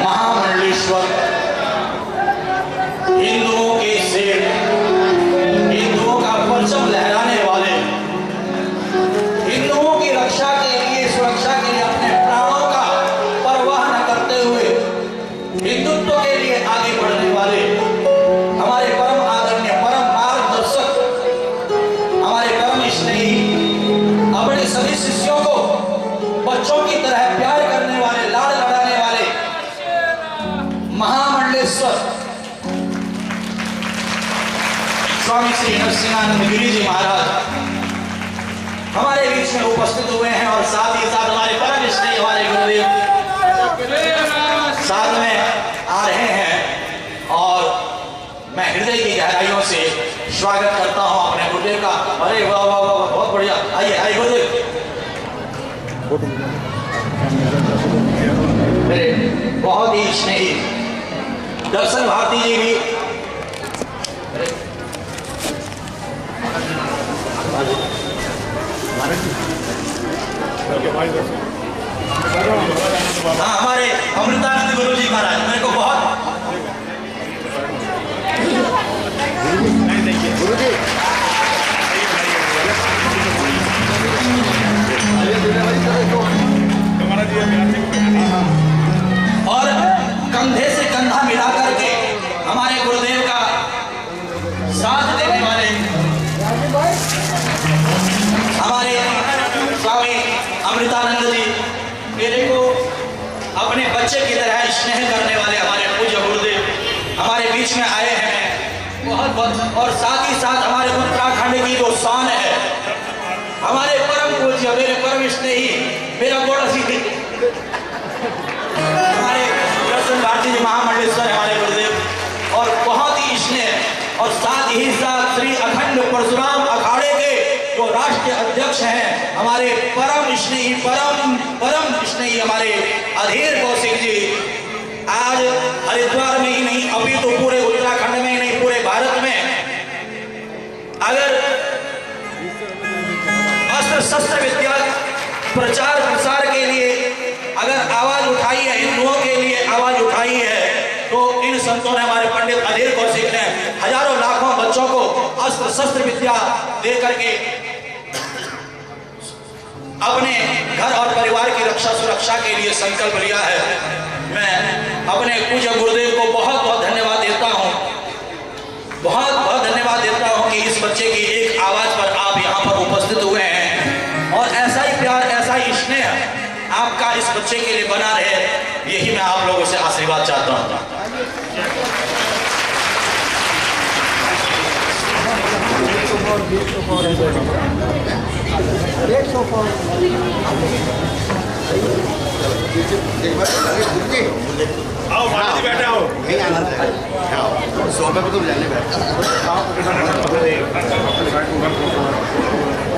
महामंडलेश्वर, हिंदुओं के शेर, हिंदुओं का परचम लहराने वाले, हिंदुओं की रक्षा के लिए, सुरक्षा के लिए अपने प्राणों का परवाह न करते हुए हिंदुत्व के लिए आगे बढ़ने वाले हमारे परम आदरणीय, परम मार्गदर्शक, हमारे परम स्नेही, अपने सभी शिष्यों को बच्चों की तरह प्यार करने वाले, लाड़ लड़ाने वाले महामंडलेश्वर स्वामी श्री नरसिंहानंद गिरी जी महाराज हमारे बीच में उपस्थित हुए हैं और साथ ही साथ हमारे परम स्नेही हमारे गुरुदेव साथ में आ रहे हैं और मैं हृदय की गहराइयों से स्वागत करता हूं अपने गुरुदेव का। अरे वाह वाह वाह, बहुत बढ़िया, आइए आइए गुरुदेव। मेरे बहुत ही स्नेही दर्शन भारती जी भी हाँ, हमारे अमृतानंद गुरु जी महाराज मेरे को बहुत गुरु जी और कंधे से कंधा मिला करके हमारे गुरुदेव का साथ देने वाले हमारे स्वामी अमृतानंद जी, मेरे को अपने बच्चे की तरह स्नेह करने वाले हमारे पूज्य गुरुदेव हमारे बीच में आए हैं बहुत बहुत। और साथ ही साथ हमारे उत्तराखंड की जो शान है, हमारे परम पूज्य, मेरे परम स्नेही, मेरा बड़ा सी हमारे दर्शन भारती जी महामंडलेश्वर हमारे गुरुदेव और बहुत ही स्नेह, और साथ ही साथ श्री अखंड परशुराम अखाड़े के जो राष्ट्रीय अध्यक्ष हैं हमारे परम स्नेही, परम स्नेही हमारे अधीर कौशिक जी, आज हरिद्वार में ही नहीं अभी तो पूरे उत्तराखंड में ही नहीं पूरे भारत में अगर अस्त्र शस्त्र विद्या प्रचार प्रसार के लिए अगर आवाज उठाई है, हिंदुओं के लिए आवाज उठाई है, तो इन संतों ने, हमारे पंडित अधीर कौशिक ने हजारों लाखों बच्चों को अस्त्र शस्त्र विद्या दे करके अपने घर और परिवार की रक्षा सुरक्षा के लिए संकल्प लिया है। मैं अपने पूज्य गुरुदेव को बहुत बहुत धन्यवाद देता हूँ, बहुत बहुत धन्यवाद देता हूँ कि इस बच्चे की एक आवाज पर आप यहाँ पर उपस्थित हुए हैं और ऐसा ही प्यार, ऐसा ही स्नेह आपका इस बच्चे के लिए बना रहे, यही मैं आप लोगों से आशीर्वाद चाहता हूँ। आओ बैठे आओ, नहीं आना सोफे पे तो जाने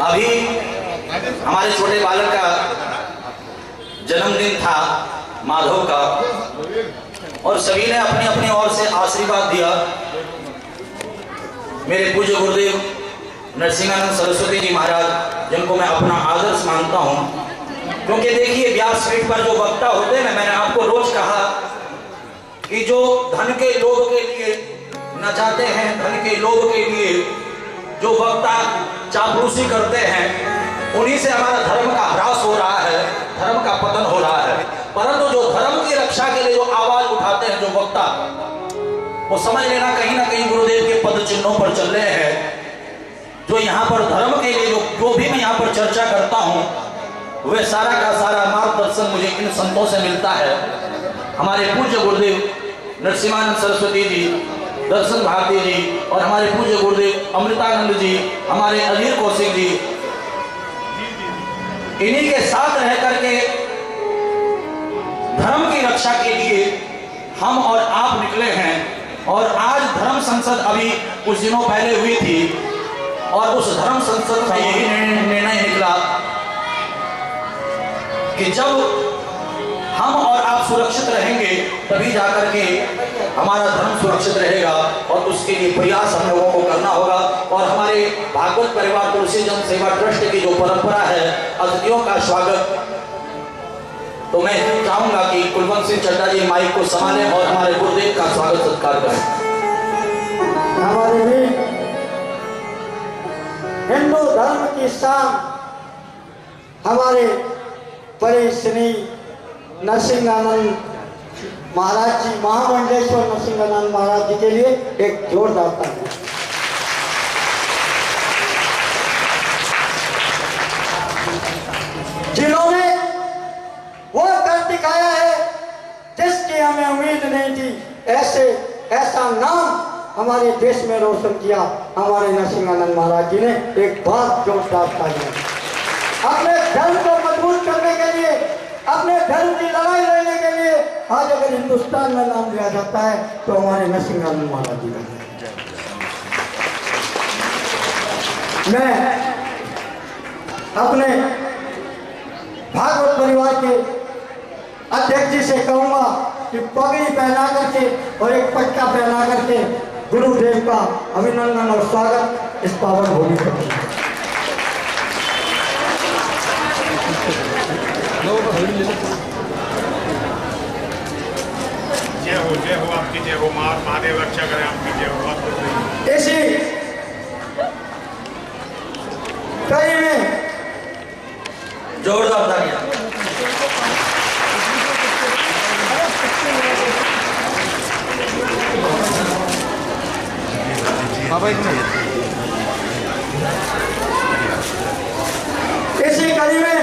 अभी हमारे छोटे बालक का जन्मदिन था, माधव का, और सभी ने अपनी अपनी ओर से आशीर्वाद दिया। मेरे पूज्य गुरुदेव नरसिंहानंद सरस्वती जी महाराज, जिनको मैं अपना आदर्श मानता हूँ, क्योंकि देखिए व्यासपीठ पर जो वक्ता होते हैं, मैंने आपको रोज कहा कि जो धन के लोभ के लिए न जाते हैं, धन के लोभ के लिए जो वक्ता चापलूसी करते हैं, उन्हीं से हमारा धर्म का ह्रास हो रहा है, धर्म का पतन हो रहा है। परंतु जो धर्म की रक्षा के लिए जो आवाज उठाते हैं, जो वक्ता, वो समझ लेना कहीं ना कहीं गुरुदेव के पद चिन्हों पर चल रहे हैं। जो यहाँ पर धर्म के लिए जो भी मैं यहाँ पर चर्चा करता हूँ, वह सारा का सारा मार्गदर्शन मुझे इन संतों से मिलता है। हमारे पूज्य गुरुदेव नरसिंहानंद सरस्वती जी, दर्शन भारती जी, और हमारे पूज्य गुरुदेव अमृतानंद जी, हमारे अधीर कौशिक जी, इन्हीं के साथ रह करके धर्म की रक्षा के लिए हम और आप निकले हैं। और आज धर्म संसद अभी कुछ दिनों पहले हुई थी और उस धर्म संसद में यही निर्णय निकला कि जब हम और आप सुरक्षित रहेंगे तभी जाकर के हमारा धर्म सुरक्षित रहेगा, और उसके लिए प्रयास हम लोगों को करना होगा। और हमारे भागवत परिवार तुलसी जन सेवा ट्रस्ट की जो परंपरा है, अतिथियों का स्वागत, तो मैं चाहूंगा कि कुलवंत सिंह चड्ढा जी माइक को संभालें और हमारे गुरुदेव का स्वागत सत्कार करें। हमारे भी हिंदू धर्म की शान हमारे बड़े श्री नरसिंहानंद महाराज जी, महामंडलेश्वर नरसिंहानंद महाराज जी के लिए एक जोरदार ताली। जिन्होंने वो कर दिखाया है जिसकी हमें उम्मीद नहीं थी, ऐसा नाम हमारे देश में रोशन किया हमारे नरसिंहानंद महाराज जी ने। एक बात जोरदार ताली। अपने धर्म को मजबूत करने के लिए, अपने धर्म की लड़ाई लड़ने के लिए आज अगर हिंदुस्तान में नाम लिया जाता है तो हमारे नरसिंहानंद महाराज जी का। मैं अपने भागवत परिवार के अध्यक्ष जी से कहूंगा कि पगड़ी पहना करके और एक पट्टा पहना करके गुरुदेव का अभिनंदन और स्वागत इस पावन होली पर। जय हो आपकी, जय हो महादेव रक्षा करें आपकी, जय हो। इसी कड़ी में जोरदार तालियां। इसी कड़ी में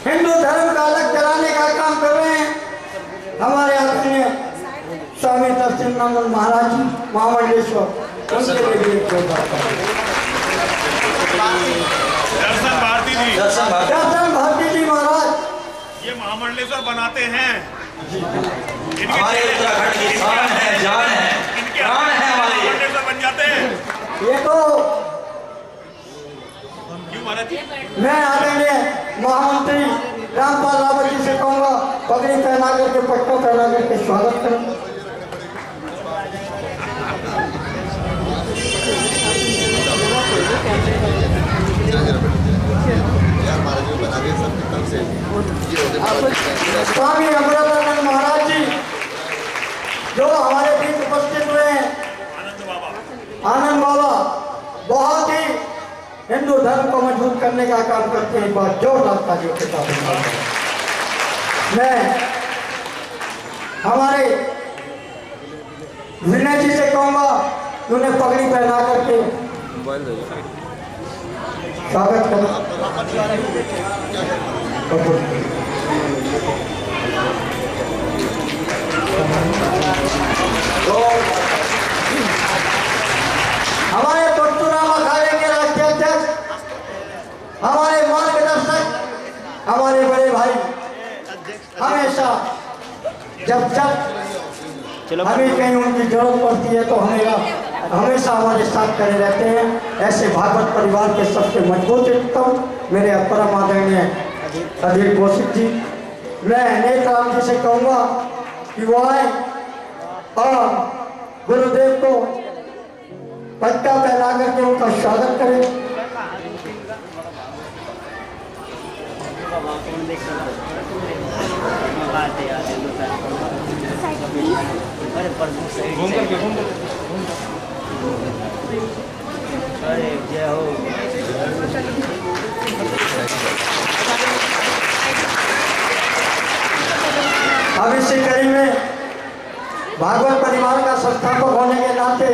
हिंदू धर्म का अलग जलाने का काम कर रहे हैं हमारे आदरणीय स्वामी नरसिंहानंद महाराज जी, महामंडलेश्वर। उनके लिए भी एक जोरदार ताली। दर्शन भारती जी, दर्शन भारती जी महाराज ये महामंडलेश्वर बनाते हैं। हमारे उत्तराखंड की शान है, जान है, प्राण है हमारे। महामंडलेश्वर बन जाते हैं। ये तो क्यों महाराज जी? मैं आदरणीय महामंत्री रामपाल रावत जी से कहूँगा पगड़ी पहना करके, पट्टा पहना करके स्वागत करें। स्वामी अमृतानंद महाराज जी जो हमारे बीच उपस्थित हुए हैं, आनंद बाबा बहुत ही हिंदू धर्म को मजबूत करने का काम करते हैं। बहुत जोरदार तालियों के साथ मैं हमारे विनय जी से कहूँगा कि उन्हें पगड़ी पहना करके स्वागत करें। तो हमारे परशुराम अखाड़े के राष्ट्रीय अध्यक्ष, हमारे मार्गदर्शक, हमारे बड़े भाई हमेशा जब हमें कहीं उनकी जरूरत पड़ती है तो हमेशा हमारे साथ खड़े रहते हैं। ऐसे भागवत परिवार के सबसे मजबूत एकदम मेरे परम आदरणीय अधीर कौशिक जी। मैं नेताराम जी से कहूँगा कि वो आए और गुरुदेव को पट्टा पहना करके उनका स्वागत करें। अरे जय हो। अब इसी कड़ी में भागवत परिवार का संस्थापक होने के नाते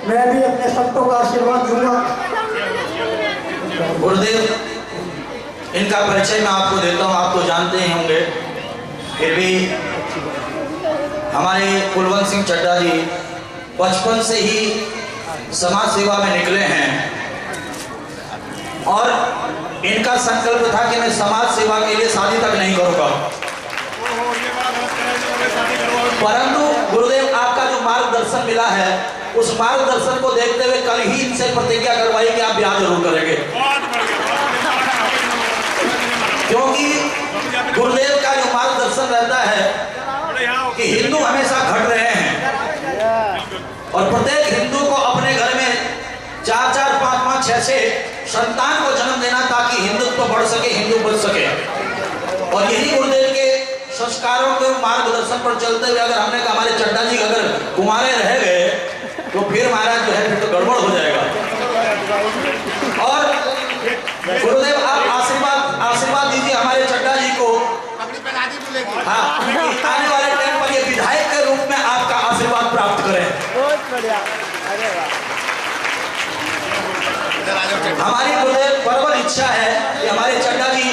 मैं भी अपने संतों का आशीर्वाद दूंगा। गुरुदेव इनका परिचय मैं आपको देता हूँ, आप तो जानते ही होंगे, फिर भी हमारे कुलवंत सिंह चड्ढा जी बचपन से ही समाज सेवा में निकले हैं और इनका संकल्प था कि मैं समाज सेवा के लिए शादी तक नहीं करूंगा। परंतु गुरुदेव आपका जो मार्गदर्शन मिला है उस मार्गदर्शन को देखते हुए कल ही इनसे प्रतिज्ञा करवाई कि आप ब्याह जरूर करेंगे, क्योंकि गुरुदेव का जो मार्गदर्शन रहता है कि हिंदू हमेशा घट रहे हैं और प्रत्येक हिंदू को अपने घर में 4-4, 5-5, 6-6 संतान को जन्म देना ताकि हिंदुत्व बढ़ सके, हिंदू बच सके। और यही गुरुदेव के संस्कारों के मार्गदर्शन पर चलते हुए अगर हमने कहा हमारे चड्डा जी अगर कुमारे रह गए तो फिर महाराज जो है फिर तो गड़बड़ हो जाएगा। और गुरुदेव आप आशीर्वाद दीजिए हमारे चड्डा जी को। हाँ, आने वाले टाइम पर ये विधायक के रूप में आपका आशीर्वाद प्राप्त करें। बहुत बढ़िया। अरे वाह। हमारी गुरुदेव प्रबल इच्छा है कि हमारे चड्डा जी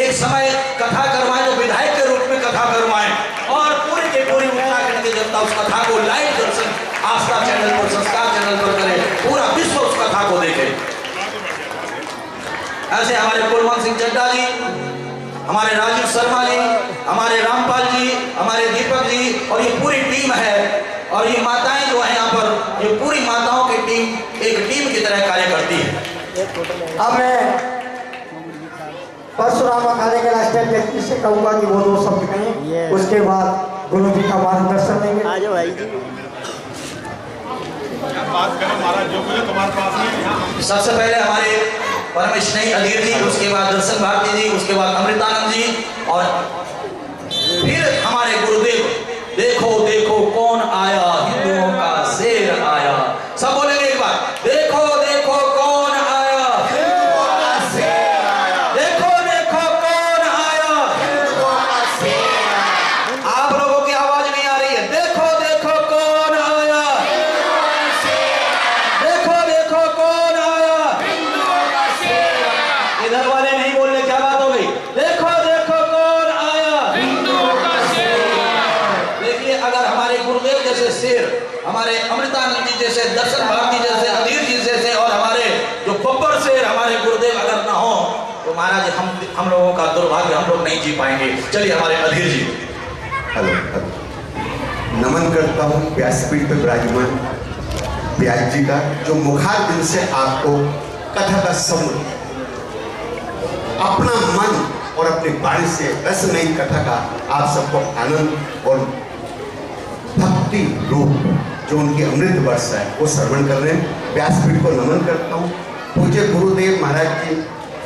एक समय कथा करवाएं, जो विधायक के रूप में कथा करवाएं और पूरी के पूरी उत्तराखंड की जनता उस कथा को लाइव दर्शन आस्था चैनल पर, संस्कार चैनल पर करे, पूरा विश्व उस कथा को देखे। ऐसे हमारे कुलवंत सिंह चड्डा जी, हमारे राजीव शर्मा जी, हमारे रामपाल जी, हमारे दीपक जी और ये पूरी टीम है। और ये माताएं जो है यहाँ पर, ये पूरी माताओं की टीम एक टीम की तरह कार्य करती है। अब मैं परशुराम अखाड़े के राष्ट्रीय अध्यक्ष से कहूँगा कि वो 2 शब्द कहें, उसके बाद गुरु जी का मार्गदर्शन लेंगे। आ जाओ भाई जी। बात करें महाराज, जो कुछ तुम्हारे पास है। सबसे पहले हमारे परम स्नेही अधीर जी, उसके बाद दर्शन भारती जी, उसके बाद अमृतानंद जी और फिर हमारे गुरुदेव। देखो देखो कौन आया, हिंदुओं का शेर आया। सब बोलेंगे एक बार, देखो देखो कौन आया, हिंदुओं का शेर आया। देखो देखो कौन आया, हिंदुओं का शेर आया। आप लोगों की आवाज नहीं आ रही है। देखो देखो कौन आया, हिंदुओं का शेर आया। देखो देखो कौन आया, हिंदुओं का शेर आया। इधर वाले नहीं बोलने, क्या बात हो गई? देखो देखो कौन आया, हिंदुओं का शेर आया। देखिए अगर हमारे गुरुदेव जैसे शेर, हमारे अमृतानंद जी जैसे, दर्शन भारती जैसे, अधीर जी जैसे और हमारे जो बब्बर शेर हमारे गुरुदेव अगर ना हो तो महाराज हम लोगों का दुर्भाग्य, हम लोग नहीं जी पाएंगे। चलिए हमारे अधीर जी। हेलो, नमन करता हूँ व्यासपीठ पर विराजमान व्यास जी का, जो मुखारबिंद से आपको कथा का समुद्र अपना मन और अपनी वाणी से रसमयी कथा का आप सबको आनंद और भक्ति रूप जो उनकी अमृत वर्ष है वो श्रवण कर रहे हैं। व्यासपीठ को नमन करता हूँ। पूज्य गुरुदेव महाराज जी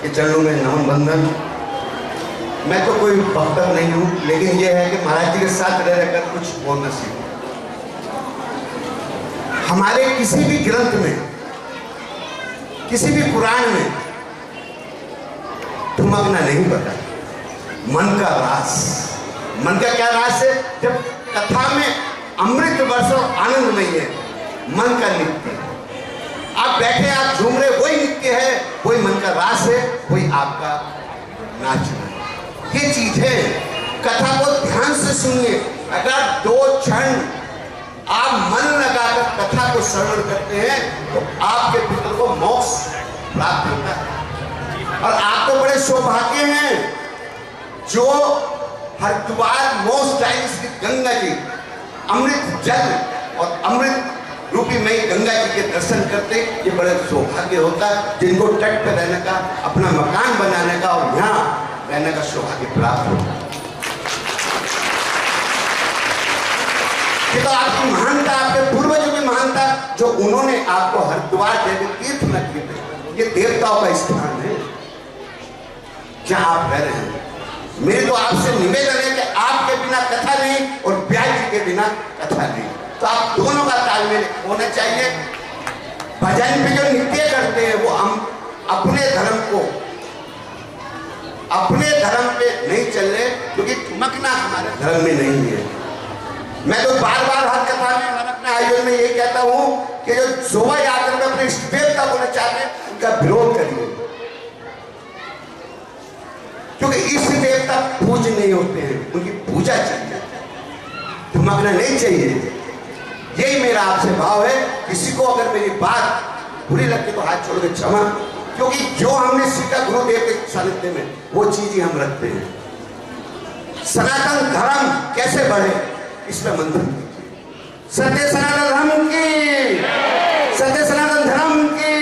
के चरणों में नमन बंदन। मैं तो कोई वक्ता नहीं हूँ, लेकिन यह है कि महाराज जी के साथ रह रहकर कुछ बोलना सीखो। हमारे किसी भी ग्रंथ में, किसी भी पुराण में ठुमकना नहीं पता। मन का रास, मन का क्या रास है? जब कथा में अमृत वर्ष और आनंद नहीं है, मन का नित्य। आप बैठे, आप झूम रहे, वही नित्य है, वही मन का रास है, वही आपका नाचना। ये चीज है। कथा को ध्यान से सुनिए। अगर 2 क्षण आप मन लगाकर कथा को श्रवण करते हैं तो आपके पितर को मोक्ष प्राप्त होता है। और आप तो बड़े सौभाग्य हैं जो हरिद्वार मोस्ट टाइम्स की गंगा जी, अमृत जल और अमृत रूपी मई गंगा जी के दर्शन करते। ये बड़े सौभाग्य होता है जिनको तट पर रहने का, अपना मकान बनाने का और यहाँ रहने का सौभाग्य प्राप्त होता है। ये तो आपकी महानता, आपके पूर्वजों की महानता, जो उन्होंने आपको हरिद्वार जैसे तीर्थ नगरी में, ये देवताओं का स्थान है जहां आप रह रहे हैं। मेरे तो आपसे निवेदन है कि आपके बिना कथा नहीं और व्यास जी के बिना कथा नहीं। तो आप दोनों का तालमेल होना चाहिए। भजन पे जो नृत्य करते हैं वो हम अपने धर्म को, अपने धर्म पे नहीं चल रहे, क्योंकि ठुमकना हमारे धर्म में नहीं है। मैं तो बार बार हर कथा में, हर अपने आयोजन में ये कहता हूं कि जो शोभा यात्रा में अपने इष्ट देवता बोलना चाहते हैं उनका विरोध करिए, क्योंकि इष्ट देवता पूज नहीं होते हैं, उनकी पूजा चाहिए, ठुमकना नहीं चाहिए। यही मेरा आपसे भाव है। किसी को अगर मेरी बात बुरी लगती तो हाथ छोड़ के क्षमा, क्योंकि जो हमने सीखा गुरुदेव के सानिध्य में वो चीज ही हम रखते हैं। सनातन धर्म कैसे बढ़े इस पर मंथन कीजिए। सत्य सनातन धर्म की, सत्य सनातन धर्म की,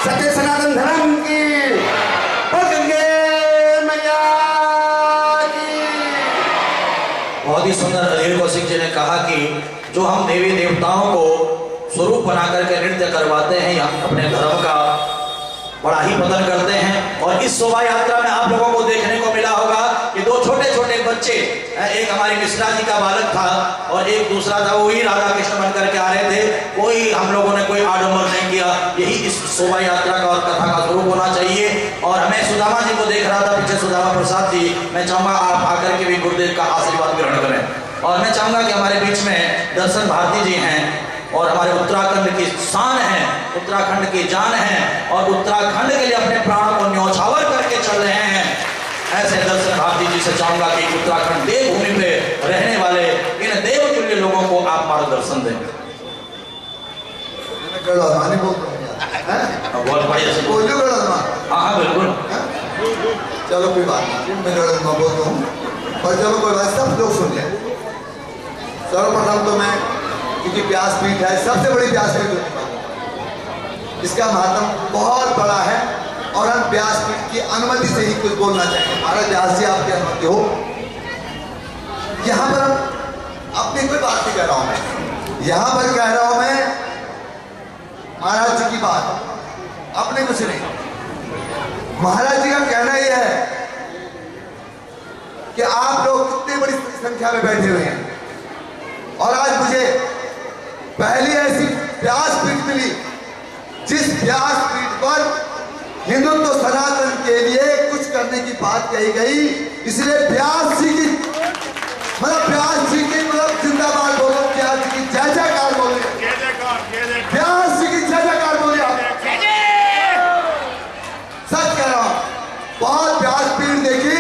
सत्य सनातन धर्म की। बहुत ही सुंदर अधीर कौशिक जी ने कहा कि जो हम देवी देवताओं को स्वरूप बना करके नृत्य करवाते हैं, हम अपने धर्म का बड़ा ही पतन करते हैं। और इस शोभा यात्रा में आप लोगों को देखने को मिला होगा कि बच्चे, एक हमारी मिश्रा जी का बालक था और एक दूसरा था, वही राधा कृष्ण बन करके आ रहे थे। कोई हम लोगों ने कोई आडंबर नहीं किया। यही इस शोभा यात्रा का और कथा का स्वरूप होना चाहिए। और हमें सुदामा जी को देख रहा था पीछे, सुदामा प्रसाद जी, मैं चाहूँगा आप आकर के भी गुरुदेव का आशीर्वाद ग्रहण करें। और मैं चाहूँगा कि हमारे बीच में दर्शन भारती जी हैं और हमारे उत्तराखंड की शान है, उत्तराखंड की जान है और उत्तराखंड के लिए अपने प्राणों को न्यौछावर करके चल रहे हैं। ऐसे दर्शन भारती जी से चाहूंगा कि उत्तराखंड देवभूमि पे रहने वाले इन देवतुल्य लोगों को आप मार्गदर्शन दें। बहुत बढ़िया से बोल। हाँ बिल्कुल। चलो कोई बात नहीं, मैं गणमा बोलता हूँ, पर चलो कोई बात, सब लोग सुन लें। सर्वप्रथम तो मैं, क्योंकि व्यासपीठ है, सबसे बड़ी व्यासपीठ होती है, इसका महत्व बहुत बड़ा है और हम व्यासपीठ की अनुमति से ही कुछ बोलना चाहेंगे। महाराज व्यास जी आपकी अनुमति हो। यहाँ पर अपनी कोई बात नहीं कह रहा हूँ मैं, यहाँ पर कह रहा हूँ मैं महाराज जी की बात, अपने कुछ नहीं। महाराज जी का कहना यह है कि आप लोग कितनी बड़ी संख्या में बैठे हुए हैं और आज मुझे पहली ऐसी व्यासपीठ मिली जिस व्यासपीठ पर हिंदुत्व सनातन के लिए कुछ करने की बात कही गई। इसलिए व्यास जी की जिंदाबाद बोलो, व्यास जी की जय जयकार बोले, व्यास जी की जय जयकार बोले। आप सच कह रहा हूं, बहुत व्यासपीठ देखी,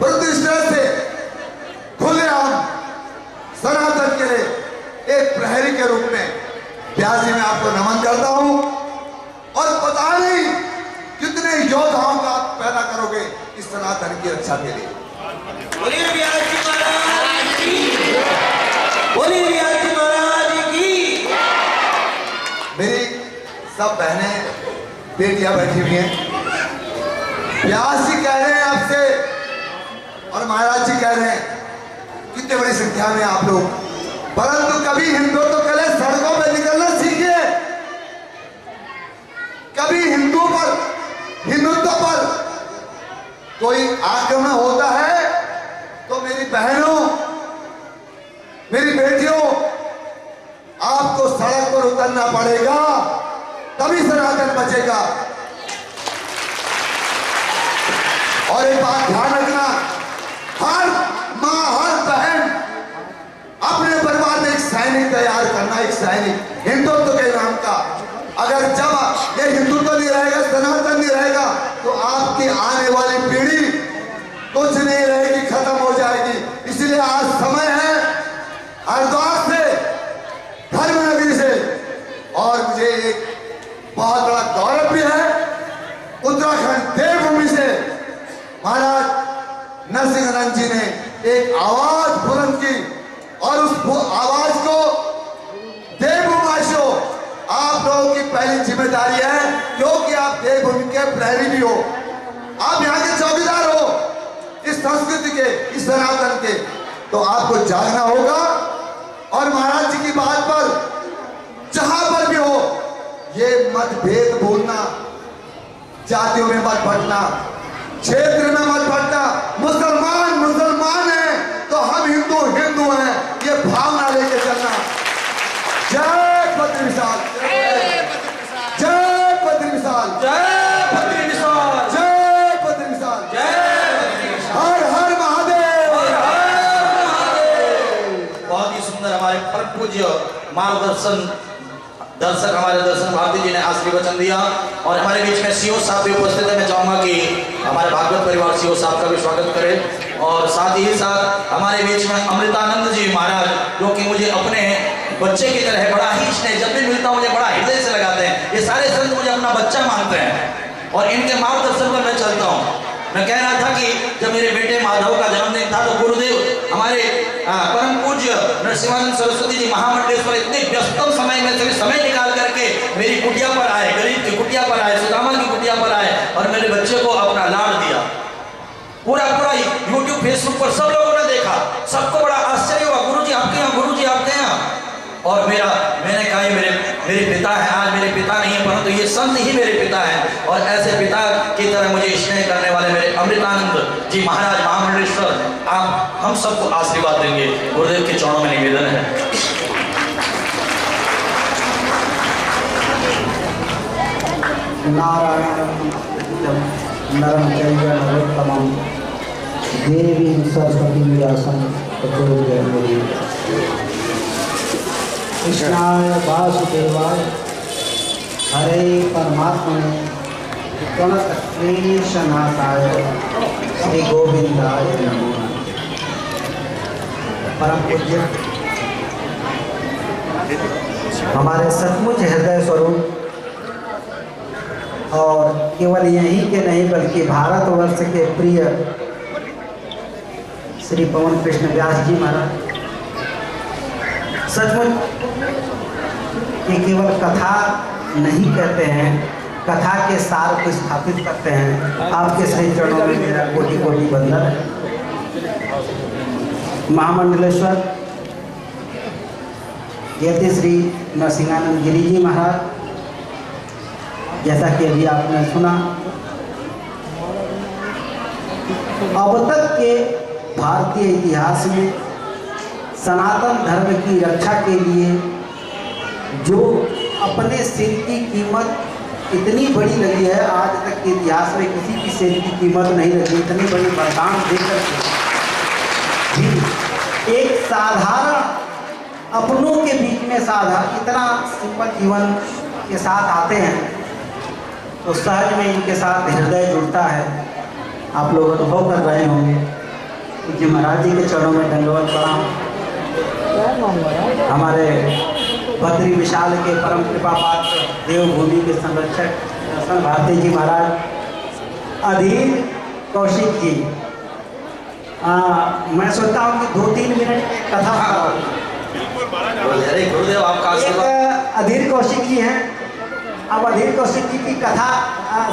परंतु इस तरह से खुलेआम सनातन के लिए एक प्रहरी के रूप में व्यास जी मैं आपको नमन करता हूं और पता नहीं कितने योद्धाओं का आप पैदा करोगे इस सनातन की रक्षा के लिए। बोलिए व्यास जी महाराज की, बोलिए व्यास जी महाराज की। मेरी सब बहनें बेटियां बैठी हुई हैं, व्यास जी कह रहे हैं आपसे और महाराज जी कह रहे हैं कितने बड़ी संख्या में आप लोग, परंतु कभी हिंदुत्व के लिए सड़कों पर निकलना सीखिए। कभी हिंदुत्व पर कोई आक्रमण होता है तो मेरी बहनों, मेरी बेटियों, आपको सड़क पर उतरना पड़ेगा, तभी सनातन बचेगा। और एक बात ध्यान रखना, हर मां, हर बहन अपने परिवार में एक सैनिक तैयार करना, एक सैनिक हिंदुत्व के नाम का। अगर जब ये हिंदुत्व नहीं रहेगा, सनातन नहीं रहेगा, तो आपकी आने वाली पीढ़ी कुछ नहीं रहेगी, खत्म हो जाएगी। इसलिए आज समय है हरिद्वार से, धर्म नगरी से, और मुझे एक बहुत बड़ा गौरव भी है उत्तराखंड देवभूमि से महाराज नरसिंहानंद जी ने एक आवाज बुलंद की और उस आवाज को देवभूमिवासियों, आप लोगों की पहली जिम्मेदारी है, क्योंकि आप देवभूमि के प्रहरी भी हो, आप यहाँ के चौकीदार हो, इस संस्कृति के, इस सनातन के, तो आपको जागना होगा। और महाराज जी की बात पर जहां पर भी हो, ये मतभेद भूलना, जातियों में मत बंटना, क्षेत्र में मत बंटना। मुसलमान है तो हम हिंदू हैं, ये भावना लेके चलना। जय बद्री विशाल, जय बद्री विशाल, जय बद्री विशाल, जय बद्री विशाल, हर हर महादेव, हर हर महादेव। बहुत ही सुंदर हमारे परम पूज्य मार्गदर्शन दर्शक हमारे दर्शन भारती जी ने आशीर्वचन दिया और हमारे बीच में सीओ साहब भी उपस्थित है। मैं चाहूंगा कि हमारे भागवत परिवार सीओ साहब का भी स्वागत करें और साथ ही साथ हमारे बीच में अमृतानंद जी महाराज, जो कि मुझे अपने बच्चे की तरह बड़ा ही स्नेह, जब भी मिलता हूं मुझे बड़ा हृदय से लगाते हैं। ये सारे संत मुझे अपना बच्चा मानते हैं और इनके मार्गदर्शन पर मैं चलता हूँ। मैं कह रहा था कि जब मेरे बेटे माधव का जन्मदिन था तो गुरुदेव हमारे परम पूज्य नरसिंहानंद सरस्वती जी महामंडलेश्वर इतने व्यस्तम समय में से समय निकाल करके मेरी कुटिया पर आए, गरीब की कुटिया पर आए, सुदामा की कुटिया पर आए और मेरे बच्चे को अपना लाड़ दिया। पूरा यूट्यूब फेसबुक पर सब लोगों ने देखा, सबको बड़ा आश्चर्य हुआ, गुरुजी आपके यहाँ, गुरुजी आपके यहाँ। और मैंने कहा मेरे मेरे पिता हैं। आज मेरे पिता नहीं है परंतु ये संत ही मेरे पिता हैं, और ऐसे पिता की तरह मुझे स्नेह करने वाले मेरे अमृतानंद जी महाराज महामंडलेश्वर, आप हम सबको आशीर्वाद देंगे। गुरुदेव के चरणों में निवेदन है। नारायण नरम चैव नरोत्तमं देवीं सरस्वती व्यासं ततो जयमुदीरये। कृष्णाय वासुदेवाय हरे परमात्मने प्रणतक्लेशनाशाय श्री गोविंदाय नमो नमः। परम पूज्य हमारे सचमुच हृदय स्वरूप और केवल यहीं के नहीं बल्कि भारतवर्ष के प्रिय श्री पवन कृष्ण व्यास जी महाराज सचमुच ये केवल कथा नहीं कहते हैं, कथा के सार को स्थापित करते हैं। आपके श्री चरणों में मेरा कोटि कोटि वंदन है। महामंडलेश्वर यति श्री नरसिंहानंद गिरी जी महाराज, जैसा कि अभी आपने सुना, अब तक के भारतीय इतिहास में सनातन धर्म की रक्षा के लिए जो अपने सिर की कीमत इतनी बड़ी लगी है, आज तक के इतिहास में किसी की सिर की कीमत नहीं लगी। इतनी बड़ी बलिदान देकर भी एक साधारण अपनों के बीच में इतना सिंपल जीवन के साथ आते हैं तो सहज में इनके साथ हृदय जुड़ता है। आप लोग अनुभव कर रहे होंगे कि महाराज जी के चरणों में दंडवत प्रणाम। हमारे बद्री विशाल के परम कृपा पात्र देवभूमि के संरक्षक दर्शन भारती जी महाराज, अधीर कौशिक जी, मैं सोचता हूँ कि 2-3 मिनट कथा गुरुदेव आपका आशीर्वाद। अधीर कौशिक जी हैं। अब अधीर कौशिक जी की कथा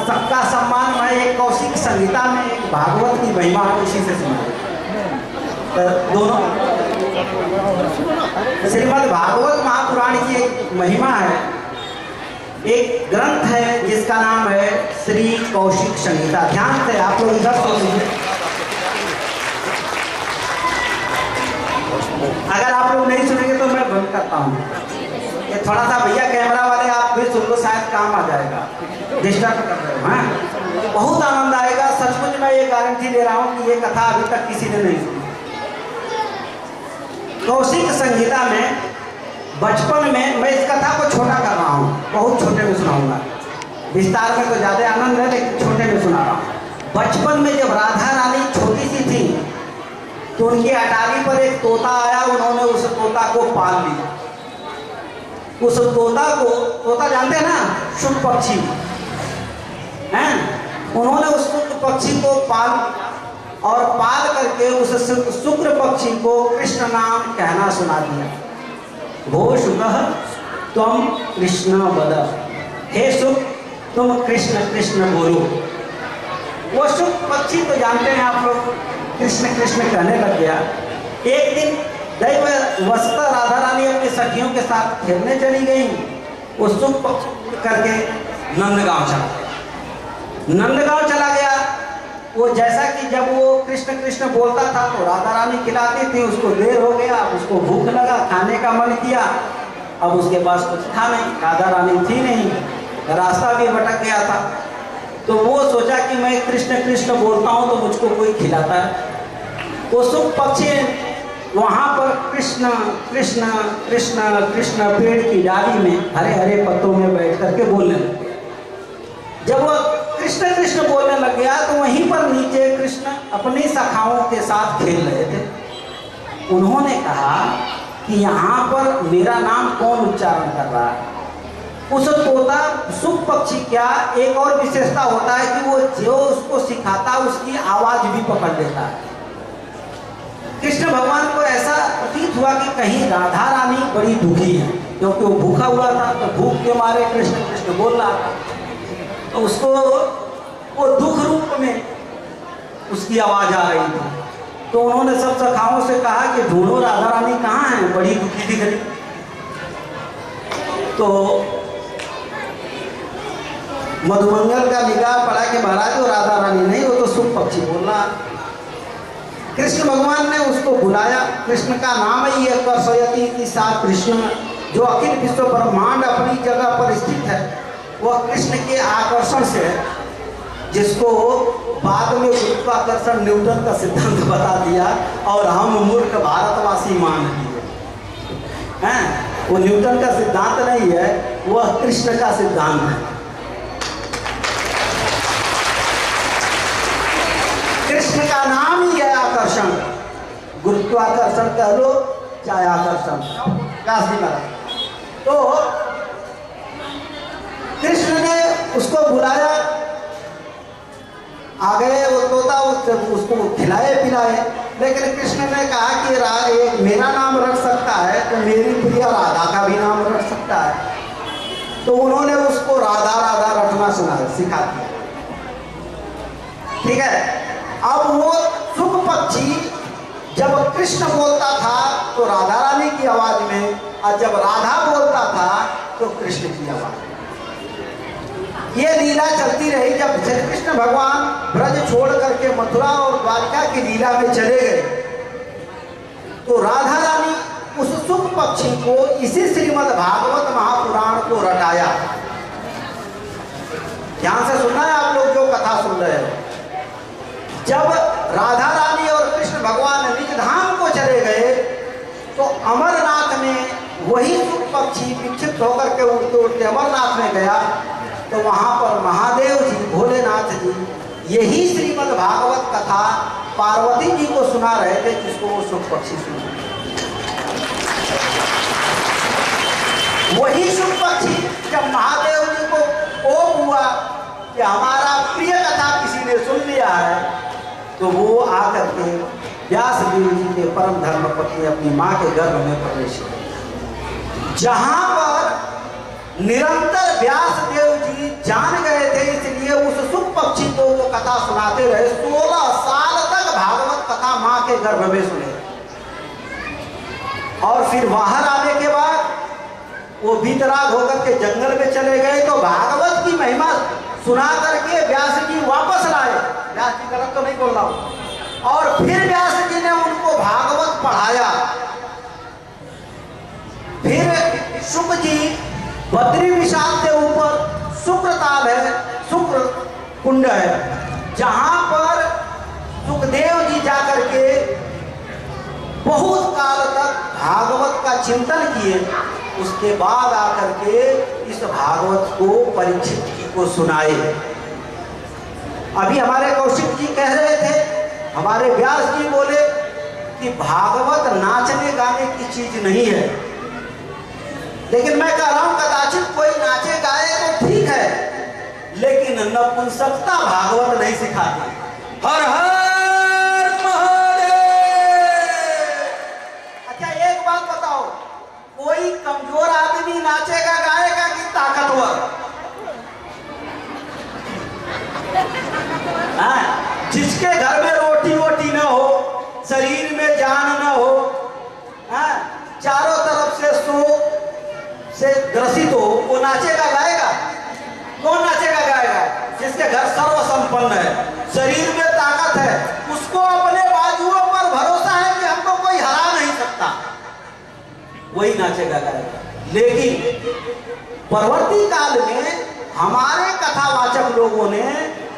सबका सम्मान, मैं एक कौशिक संहिता में एक भागवत की महिमा है, उसी से सुना। दोनों श्रीमद् भागवत महापुराण की एक महिमा है, एक ग्रंथ है जिसका नाम है श्री कौशिक संहिता। ध्यान से आप लोग इधर सुन लीजिए। अगर आप लोग नहीं सुनेंगे तो मैं बंद करता हूँ। ये थोड़ा सा भैया कैमरा वाले आप भी सुन लो, शायद काम आ जाएगा। डिस्टर्ब कर रहे हो, हाँ? बहुत आनंद आएगा। सचमुच मैं ये गारंटी दे रहा हूँ कि ये कथा अभी तक किसी ने नहीं सुनी। कौशिक संहिता में बचपन में, मैं इस कथा को छोटा कर रहा हूँ, बहुत छोटे में सुनाऊंगा। विस्तार में तो ज़्यादा आनंद है, लेकिन छोटे में सुना रहा हूँ। बचपन में जब राधा रानी छोटी सी थी तो उनकी अटारी पर एक तोता आया। उन्होंने उस तोता को पाल लिया। उस तोता जानते हैं ना, शुक पक्षी हैं। उन्होंने उस शुक पक्षी को पाल करके उस शुक्र पक्षी को कृष्ण नाम कहना सुना दिया। भो शुकः त्वं कृष्ण वद, हे शुक तुम कृष्ण कृष्ण बोलो। वो शुक पक्षी तो जानते हैं आप लोग, कृष्ण कृष्ण कहने लग गया। एक दिन दैववशतः राधा रानी अपनी सखियों के साथ खेलने चली गई। वो शुक पक्षी करके नंदगांव चला गया। वो जैसा कि जब वो कृष्ण कृष्ण बोलता था तो राधा रानी खिलाती थी, उसको देर हो गया, उसको भूख लगा, खाने का मन किया। अब उसके पास कुछ था नहीं, राधा रानी थी नहीं, रास्ता भी भटक गया था। तो वो सोचा कि मैं कृष्ण कृष्ण बोलता हूँ तो मुझको कोई खिलाता है। वो शुक पक्षी वहाँ पर कृष्ण कृष्ण कृष्ण कृष्ण पेड़ की डाली में हरे हरे पत्तों में बैठ करके बोलने लग गया। जब वो कृष्ण कृष्ण बोलने लग गया तो वहीं पर नीचे कृष्ण अपनी सखाओं के साथ खेल रहे थे। उन्होंने कहा कि यहाँ पर मेरा नाम कौन उच्चारण कर रहा है। उस तोता शुक पक्षी क्या एक और विशेषता होता है कि वो जो उसको सिखाता उसकी आवाज भी पकड़ लेता है। कृष्ण भगवान को ऐसा प्रतीत हुआ कि कहीं राधा रानी बड़ी दुखी है, क्योंकि वो भूखा हुआ था तो भूख के मारे कृष्ण कृष्ण बोल रहा था। तो उसको वो दुख रूप में उसकी आवाज आ रही थी। तो उन्होंने सब सखाओं से कहा कि ढूंढो राधा रानी कहाँ है, बड़ी दुखी दिख रही। तो मधुमंगल का निगाह पड़ा कि महाराज वो राधा रानी नहीं, वो तो सुख पक्षी बोलना। कृष्ण भगवान ने उसको बुलाया। कृष्ण का नाम ही है कर्षयति की साथ कृष्ण, जो अखिल विश्व ब्रह्मांड अपनी जगह पर स्थित है, वह कृष्ण के आकर्षण से है, जिसको बाद में गुरुत्वाकर्षण न्यूटन का सिद्धांत बता दिया और हम मूर्ख भारतवासी मान लिए हैं। वो न्यूटन का सिद्धांत नहीं है, वह कृष्ण का सिद्धांत है। कृष्ण का नाम ही है आकर्षण, गुरुत्वाकर्षण कह लो चाहे आकर्षण, क्या सीखा। तो कृष्ण ने उसको बुलाया, आ गए वो तोता, उसको खिलाए पिलाए, लेकिन कृष्ण ने कहा कि एक मेरा नाम रख सकता है तो मेरी प्रिया राधा का भी नाम रख सकता है। तो उन्होंने उसको राधा राधा रखना सिखा दिया। ठीक है। अब वो सुख पक्षी जब कृष्ण बोलता था तो राधा रानी की आवाज में, और जब राधा बोलता था तो कृष्ण की आवाज में। ये लीला चलती रही। जब श्री कृष्ण भगवान ब्रज छोड़ करके मथुरा और द्वारिका की लीला में चले गए तो राधा रानी उस सुख पक्षी को इसी श्रीमद् भागवत महापुराण को रटाया। ध्यान से सुनना है आप लोग जो कथा सुन रहे हैं। जब राधा रानी और कृष्ण भगवान निज धाम को चले गए तो अमरनाथ में वही सुख पक्षी विक्षिप्त होकर के उड़ते उड़ते अमरनाथ में गया, तो वहां पर महादेव जी, भोलेनाथ जी यही श्रीमद् भागवत कथा पार्वती जी को सुना रहे थे, जिसको वो सुख पक्षी सुना। वही सुख पक्षी जब महादेव जी को कोप हुआ कि हमारा प्रिय कथा किसी ने सुन लिया है, तो वो आकर के व्यास देव जी के परम धर्म पत्नी अपनी माँ के गर्भ में प्रवेश किया, जहां पर निरंतर व्यास देव जी जान गए थे, इसलिए उस सुख पक्षी को वो कथा सुनाते रहे। 16 साल तक भागवत कथा माँ के गर्भ में सुने, और फिर बाहर आने के बाद वो बीतराग होकर के जंगल में चले गए, तो भागवत की महिमा सुना करके व्यास जी वापस लाए। व्यास जी गलत तो नहीं बोल रहा हूं। और फिर व्यास जी ने उनको भागवत पढ़ाया। फिर शुक जी बद्री विशाल के ऊपर शुक्र ताल है, शुक्र कुंड है, जहां पर सुखदेव जी जाकर के बहुत काल तक भागवत का चिंतन किए। उसके बाद आकर के इस भागवत को परीक्षित जी को सुनाए। अभी हमारे कौशिक जी कह रहे थे, हमारे व्यास जी बोले कि भागवत नाचने गाने की चीज नहीं है, लेकिन मैं कह रहा हूं कदाचित कोई नाचे गाए तो ठीक है, लेकिन नपुंसकता भागवत नहीं सिखाती। हर हर महादेव। अच्छा एक बात बताओ, कोई कमजोर आदमी नाचेगा गाएगा कि ताकतवर? जिसके घर में रोटी वोटी ना हो, शरीर में जान ना हो, चारों तरफ से शोक से ग्रसित हो, वो नाचेगा गाएगा? कौन नाचेगा गाएगा? जिसके घर सर्व संपन्न है, शरीर में ताकत है, उसको अपने बाजुओं पर भरोसा है कि हमको कोई हरा नहीं सकता, वही नाचेगा गाएगा। लेकिन परवर्ती काल में हमारे कथावाचक लोगों ने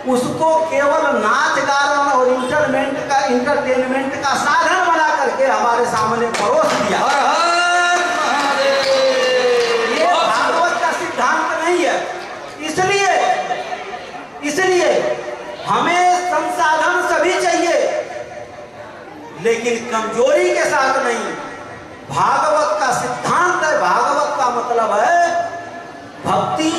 उसको केवल नाच गान और इंटरटेनमेंट का साधन बना करके हमारे सामने परोस दिया। हर हर महादेव। ये भागवत का सिद्धांत नहीं है। इसलिए हमें संसाधन सभी चाहिए, लेकिन कमजोरी के साथ नहीं। भागवत का सिद्धांत है, भागवत का मतलब है भक्ति,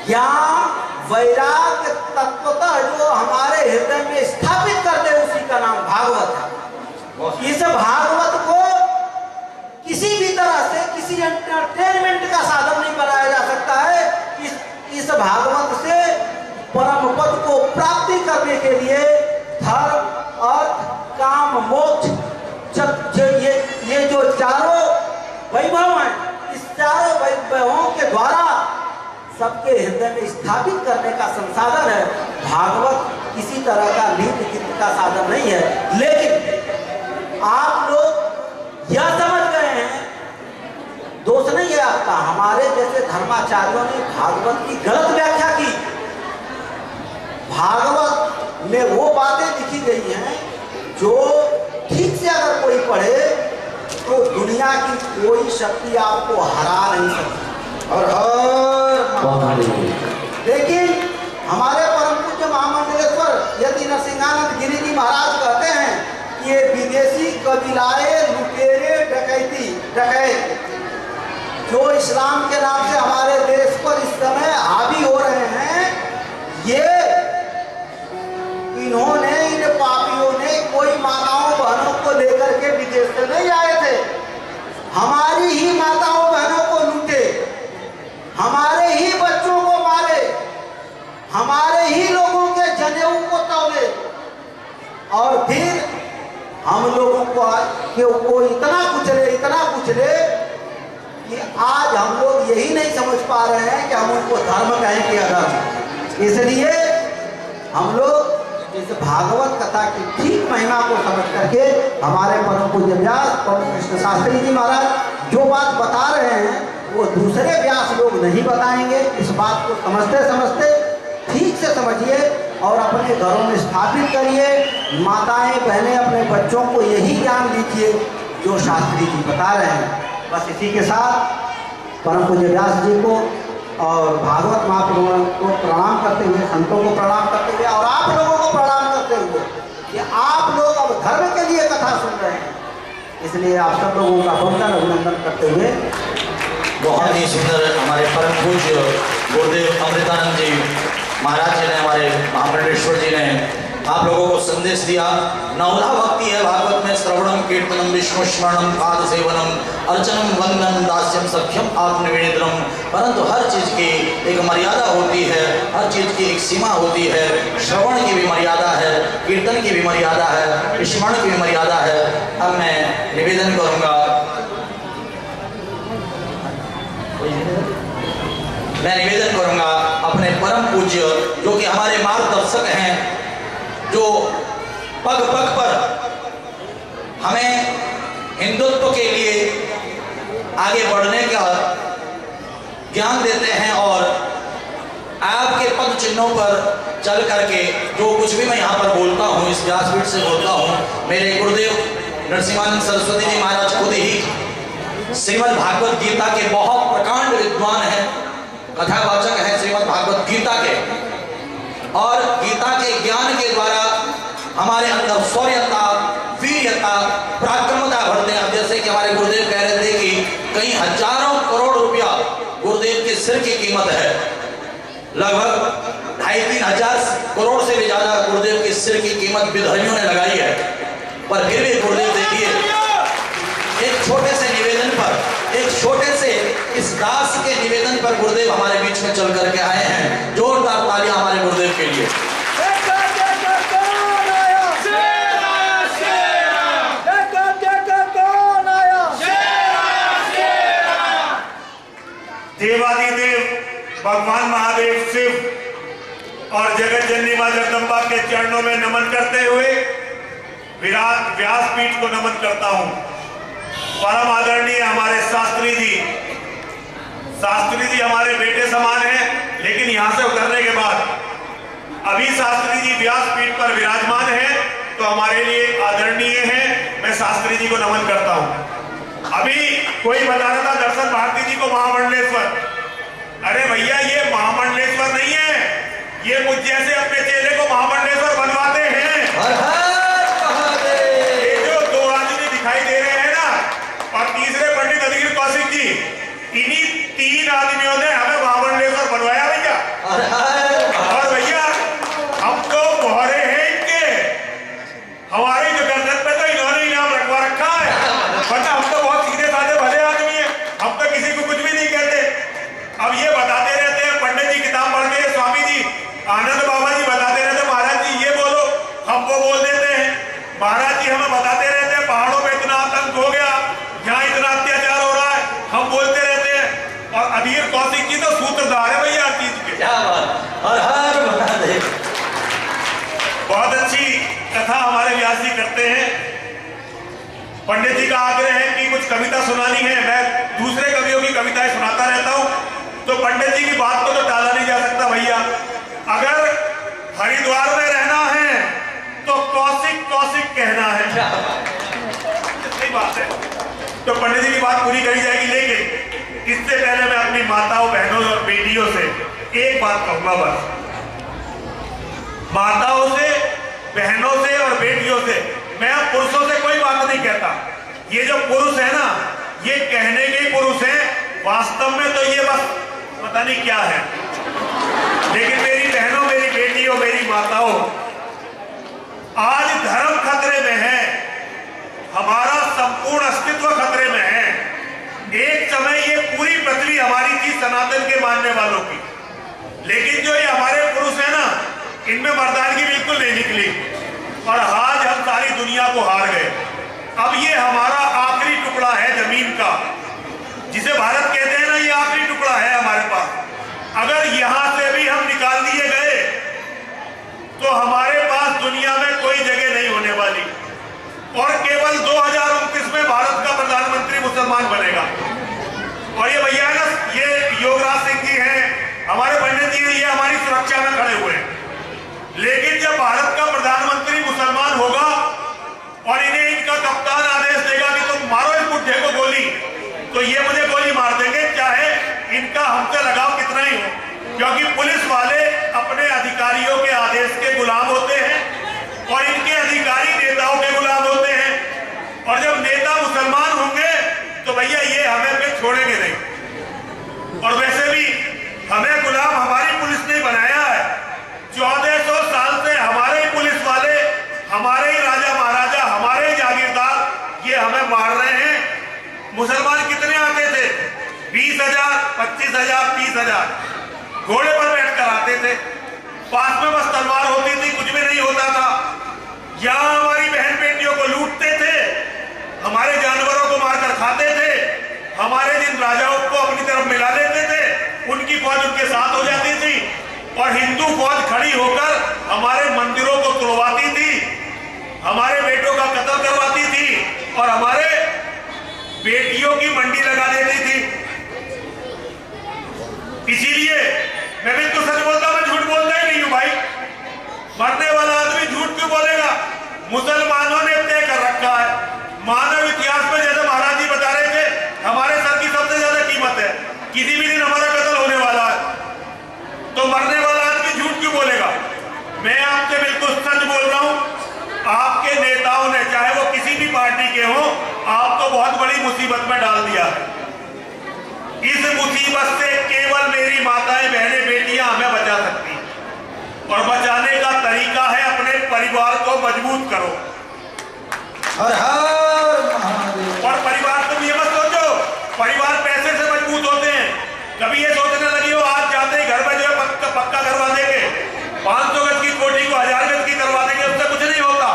ज्ञान, वैराग्य तत्वतः जो हमारे हृदय में स्थापित कर दे, उसी का नाम भागवत है। इस भागवत को किसी भी तरह से किसी एंटरटेनमेंट का साधन नहीं बनाया जा सकता है। इस भागवत से परम पद को प्राप्ति करने के लिए धर्म, अर्थ, काम, मोक्ष, ये जो चारों वैभव हैं, इस चारों वैभवों के द्वारा सबके हृदय में स्थापित करने का संसाधन है। भागवत किसी तरह का लीन गीत का साधन नहीं है। लेकिन आप लोग यह समझ गए हैं, दोष नहीं है आपका, हमारे जैसे धर्माचार्यों ने भागवत की गलत व्याख्या की। भागवत में वो बातें लिखी गई हैं जो ठीक से अगर कोई पढ़े तो दुनिया की कोई शक्ति आपको हरा नहीं सकती। और लेकिन हमारे परम पूज्य महामंडलेश्वर यदि नरसिंहानंद गिरी जी महाराज कहते हैं कि ये विदेशी कबीलाए लुटेरे डकैत जो इस्लाम के नाम से हमारे देश पर इस समय हावी हो रहे हैं, ये इन्होंने, इन पापियों ने कोई माताओं बहनों को लेकर के विदेश से नहीं आए थे, हमारी ही माताओं बहनों को लूटे, हमारे ही बच्चों को मारे, हमारे ही लोगों के जनेऊ को तोड़े और फिर हम लोगों को इतना कुचले कि आज हम लोग यही नहीं समझ पा रहे हैं कि हम उनको धर्म कहें कि अधर्म। इसलिए हम लोग इस भागवत कथा की ठीक महिमा को समझ करके हमारे परम पूज्य व्यास पवन कृष्ण शास्त्री जी महाराज जो बात बता रहे हैं वो दूसरे व्यास लोग नहीं बताएंगे। इस बात को समझते समझते ठीक से समझिए और अपने घरों में स्थापित करिए। माताएं बहनें अपने बच्चों को यही ज्ञान दीजिए जो शास्त्री जी बता रहे हैं। बस इसी के साथ परम पूज्य व्यास जी को और भागवत महाप्रभु को प्रणाम करते हुए, संतों को प्रणाम करते हुए और आप लोगों को प्रणाम करते हुए कि आप लोग अब धर्म के लिए कथा सुन रहे हैं, इसलिए आप सब लोगों का बहुत अभिनंदन करते हुए बहुत ही सुंदर हमारे परम पूज्य गुरुदेव अमृतानंद जी महाराज जी ने, हमारे महामंडलेश्वर जी ने आप लोगों को संदेश दिया। नवधा भक्ति है भागवत में, श्रवणम कीर्तनम विष्णु स्मरणम पाद सेवनम अर्चनम वंदनम दास्यम सख्यम आत्मनिवेदनम। परंतु हर चीज की एक मर्यादा होती है, हर चीज की एक सीमा होती है। श्रवण की भी मर्यादा है, कीर्तन की भी मर्यादा है, स्मरण की भी मर्यादा है। अब मैं निवेदन करूंगा, अपने परम पूज्य जो कि हमारे मार्गदर्शक हैं, जो पग पग पर हमें हिंदुत्व के लिए आगे बढ़ने का ज्ञान देते हैं और आपके पद चिन्हों पर चल करके जो कुछ भी मैं यहाँ पर बोलता हूँ, इस व्यासपीठ से बोलता हूँ, मेरे गुरुदेव नरसिंहानंद सरस्वती जी महाराज खुद ही श्रीमद् भागवत गीता के बहुत प्रकांड विद्वान हैं, कथावाचक हैं श्रीमद् भागवत गीता के, और गीता के ज्ञान के द्वारा हमारे अंदर शौर्यता, वीर्यता, पराक्रमता बढ़ते हैं। जैसे कि हमारे गुरुदेव कह रहे थे कि कई हजारों करोड़ रुपया गुरुदेव के सिर की कीमत है, लगभग 2,500-3 हजार करोड़ से भी ज्यादा गुरुदेव के सिर की कीमत विधर्मियों ने लगाई है। पर फिर भी गुरुदेव देखिए, एक छोटे से निवेदन पर, एक छोटे से इस दास के निवेदन पर गुरुदेव हमारे बीच में चल करके आए हैं। जोरदार तालियां हमारे गुरुदेव के लिए। देवादिदेव भगवान महादेव शिव और जगत जननी मां जगदम्बा के चरणों में नमन करते हुए व्यासपीठ को नमन करता हूं। परम आदरणीय हमारे शास्त्री जी हमारे बेटे समान हैं, लेकिन यहां से उतरने के बाद अभी शास्त्री जी व्यासपीठ पर विराजमान हैं तो हमारे लिए आदरणीय हैं। मैं शास्त्री जी को नमन करता हूं। अभी कोई बता रहा था दर्शन भारती जी को महामंडलेश्वर, अरे भैया ये महामंडलेश्वर नहीं है, ये मुझ जैसे अपने चेले को महामंडलेश्वर बनवाते हैं। ये जो 2 आदमी दिखाई दे रहे हैं ना, और तीसरे पंडित अधिकृत कौशिक जी, इन्हीं 3 आदमियों ने हमें महामंडलेश्वर बनवाया भैया। और भैया हम तो मोहरे हैं इनके, हमारी जो गर्दन पे तो इन्होंने इनाम रखवा रखा है, वरना हम तो बहुत सीधे साधे भले आदमी हैं, हम तो किसी को कुछ भी नहीं कहते। अब ये बताते रहते हैं, पंडित जी किताब पढ़ते हैं, स्वामी जी आनंद बाबा जी बताते रहते, महाराज जी ये बोलो, हम वो बोल देते पंडित जी का आग्रह है कि कुछ कविता सुनानी है। मैं दूसरे कवियों की कविताएं सुनाता रहता हूं, तो पंडित जी की बात को तो टाला नहीं जा सकता भैया। अगर हरिद्वार में रहना है तो कौशिक कौशिक कहना है, सही बात है। तो पंडित जी की बात पूरी करी जाएगी, लेकिन इससे पहले मैं अपनी माताओं, बहनों और बेटियों से एक बात कहूंगा बस। माताओं से, बहनों से और बेटियों से, मैं अब पुरुषों से कोई बात नहीं कहता। ये जो पुरुष है ना, ये कहने के पुरुष हैं, वास्तव में तो ये बस पता नहीं क्या है। लेकिन मेरी बहनों, मेरी बेटियों, मेरी माताओं, आज धर्म खतरे में है, हमारा संपूर्ण अस्तित्व खतरे में है। एक समय ये पूरी पृथ्वी हमारी थी, सनातन के मानने वालों की, लेकिन जो ये हमारे पुरुष है ना, इनमें मर्दानगी बिल्कुल नहीं निकली और आज हम सारी दुनिया को हार गए। अब ये हमारा आखिरी टुकड़ा है जमीन का, जिसे भारत कहते हैं ना, ये आखिरी टुकड़ा है हमारे पास। अगर यहां से भी हम निकाल दिए गए तो हमारे पास दुनिया में कोई जगह नहीं होने वाली और केवल 2029 में भारत का प्रधानमंत्री मुसलमान बनेगा। और ये भैया है ना, ये योगराज सिंह जी हैं, हमारे पंडित जी, ये हमारी सुरक्षा में खड़े हुए हैं। लेकिन जब भारत का प्रधानमंत्री मुसलमान होगा और इन्हें इनका कप्तान आदेश देगा कि तुम मारो इस बुड्ढे को गोली, तो ये मुझे गोली मार देंगे, चाहे इनका हमसे लगाव कितना ही हो, क्योंकि पुलिस वाले अपने अधिकारियों के आदेश के गुलाम होते हैं और इनके अधिकारी नेताओं के गुलाम होते हैं। और जब नेता मुसलमान होंगे तो भैया ये हमें पे छोड़ेंगे नहीं। और वैसे भी हमें गुलाम हमारी पुलिस ने बनाया है। 1400 साल से हमारे पुलिस वाले, हमारे ही राजा महाराजा, हमारे ही जागीरदार ये हमें मार रहे हैं। मुसलमान कितने आते थे? 20,000, 25,000, 30,000 घोड़े पर बैठकर आते थे, पास में बस तलवार होती थी, कुछ भी नहीं होता था। यहाँ हमारी बहन बेटियों को लूटते थे, हमारे जानवरों को मारकर खाते थे, हमारे जिन राजाओं को अपनी तरफ मिला लेते थे, उनकी फौज उनके साथ हो जाती थी और हिंदू फौज खड़ी होकर हमारे मंदिरों को तोड़वाती थी, हमारे बेटों का कत्ल करवाती थी और हमारे बेटियों की मंडी लगा देती थी। इसीलिए मैं बिल्कुल सच बोलता हूं, मैं झूठ बोलता ही नहीं हूं भाई। मरने वाला आदमी झूठ क्यों बोलेगा? मुसलमानों ने तय कर रखा है मानव इतिहास में, जैसे महाराज जी बता रहे थे, हमारे सर की सबसे ज्यादा कीमत है, किसी भी दिन हमारा कत्ल होने वाला है, तो मरने वाला आदमी झूठ क्यों बोलेगा? मैं आपसे बिल्कुल सच बोल रहा हूं, आपके नेताओं ने, चाहे वो किसी भी पार्टी के हो, आपको बहुत बड़ी मुसीबत में डाल दिया है। इस मुसीबत से केवल मेरी माताएं, बहनें, बेटियां हमें बचा सकती हैं और बचाने का तरीका है अपने परिवार को मजबूत करो। और परिवार तुम ये मत सोचो परिवार पैसे से मजबूत होते हैं। कभी ये सोचने लगी हो आज जाते ही घर में जो है पक्का करवा देंगे, 500 गज की कोठी को 1000 गज की करवा देंगे, उससे कुछ नहीं होता।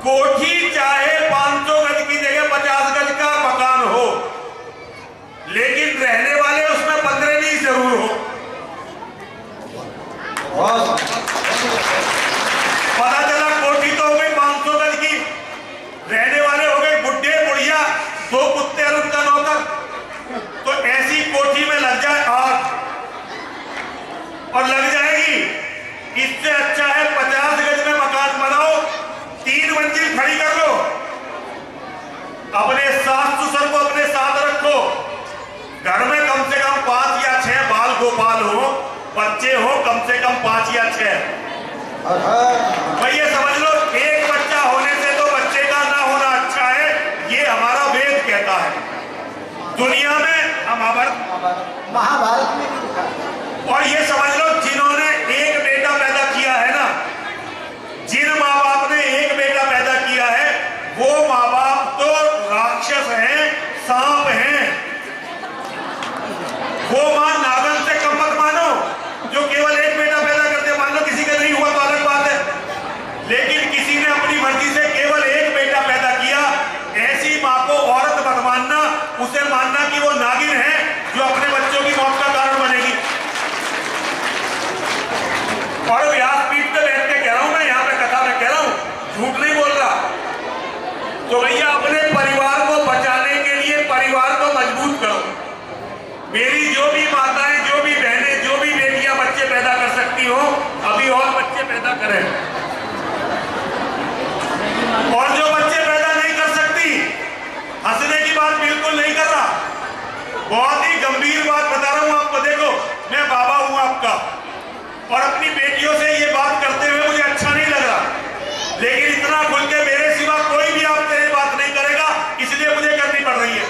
कोठी चाहे 500 गज की जगह 50 गज का मकान हो, लेकिन रहने वाले उसमें 15 नहीं जरूर हो। पता चला कोठी तो हो गई 500 गज की, रहने वाले हो गए बुढ़े, बुढ़िया, 2 कुत्ते और उनका नौकर। तो ऐसी कोठी में लग जाए आग, और लग जाएगी। इससे अच्छा है 50 गज में मकान बनाओ, 3 मंजिल खड़ी कर लो, अपने सास ससुर को अपने साथ रखो, घर में कम से कम 5 या 6 बाल गोपाल हो, बच्चे हो कम से कम 5 या 6। भाई ये समझ लो, एक बच्चा होने से तो बच्चे का ना होना अच्छा है, ये हमारा वेद कहता है। दुनिया में महाभारत में, और ये समझ लो, जिन्होंने एक बेटा पैदा किया है ना, जिन माँ बाप ने एक बेटा पैदा किया है, वो माँ बाप तो राक्षस हैं, सांप हैं। वो मां नागन से कम मत मानो जो केवल एक बेटा पैदा करते। मान लो किसी का नहीं हुआ तो अलग बात है, लेकिन किसी ने अपनी मर्जी से केवल एक बेटा पैदा किया, ऐसी मां को औरत मत मानना, उसे मानना कि वो नागिन है जो अपने बच्चों की मौत का कारण बनेगी। और व्यासपीठ पे बैठ के कह रहा हूं, मैं यहाँ पे कथा में कह रहा हूं, झूठ नहीं बोल रहा। तो भैया अपने परिवार को बचाने के लिए परिवार को मजबूत करो। मेरी जो भी माताएं, जो भी बहनें, जो भी बेटियां बच्चे पैदा कर सकती हो, अभी और बच्चे पैदा करें। और जो बच्चे पैदा नहीं कर सकती, हंसने की बात बिल्कुल नहीं कर रहा, बहुत ही गंभीर बात बता रहा हूं आपको। देखो, मैं बाबा हूं आपका, और अपनी बेटियों से ये बात करते हुए मुझे अच्छा नहीं लग रहा, लेकिन इतना खुल के मेरे सिवा कोई भी आपसे ये बात नहीं करेगा, इसलिए मुझे करनी पड़ रही है।